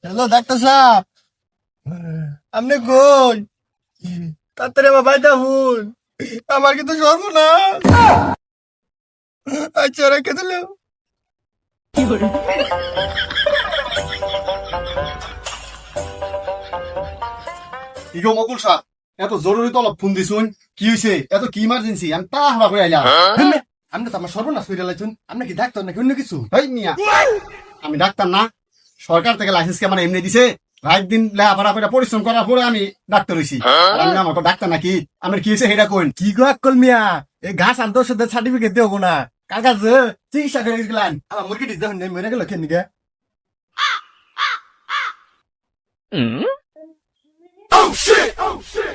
Hello doctor সাহেব, আপনি কই? তাড়াতাড়ি আমার ভাইটা হুন, আমার কিন্তু সর্বনাশ। আচ্ছা রেখে দিল। কি গো মকুল সাহ, এত জরুরি তলব ফোন দিছুন, কি হইছে? এত কি ইমার্জেন্সি? আমি তাড়াহুড়া করে আইলাম। আপনি তো আমার সর্বনাশ করে লাইছেন। আপনি কি ডাক্তার নাকি অন্য কিছু? হেই মিয়া, আমি ডাক্তার না। সরকার থেকে লাইসেন্স কে আমার এমনি দিছে। রাত দিন লেখাপড়া করে পরিশ্রম করার পরে আমি ডাক্তার হইছি। আর আমি আমার ডাক্তার নাকি? আমার কি হয়েছে সেটা কইন। কি গো আকল মিয়া, এই ঘাস আনতে ওষুধের সার্টিফিকেট দেবো না? কার কাছে চিকিৎসা করে গেলেন? আমার মুরগি ডিস দেখুন মরে গেল কেন গে?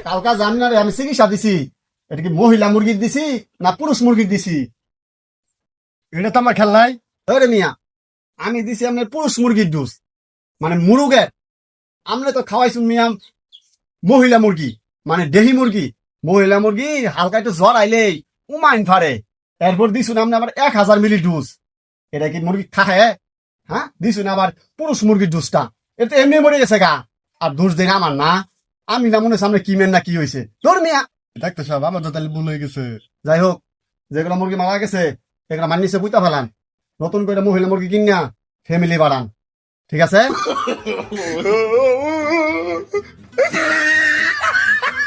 কালকা জানি না রে, আমি চিকিৎসা দিছি। এটা কি মহিলা মুরগির দিছি না পুরুষ মুরগির দিছি? এটা তো আমার খেল নাই। আরে মিয়া, আমি দিছি আপনার পুরুষ মুরগির ডোজ, মানে মুরগের। আমনে তো খাওয়াইছুন মিয়া মহিলা মুরগি, মানে দেহি মুরগি। মহিলা মুরগি হালকা একটু জ্বর আইলেই উমাইন ফারে। এরপর দিছুন আপনি আবার 1000 মিলি ডোজ। এটা কি মুরগি খায়? হ্যাঁ, দিছুন আবার পুরুষ মুরগির ডোজটা। এটা তো এমনি মরে গেছে গা। আর ডোজ দিন আমার না, আমি না মনে হচ্ছে আমরা কি মেন না কি হয়েছে তোর মিয়া। ডাক্তার সাহেব, আমার তো তাহলে ভুল হয়ে গেছে। যাই হোক, যেগুলো মুরগি মারা গেছে এগুলো মানিছে বুঝতে ফেলান। নতুন করে মহিলা মুরগি কিনা ফ্যামিলি বাড়ান, ঠিক আছে?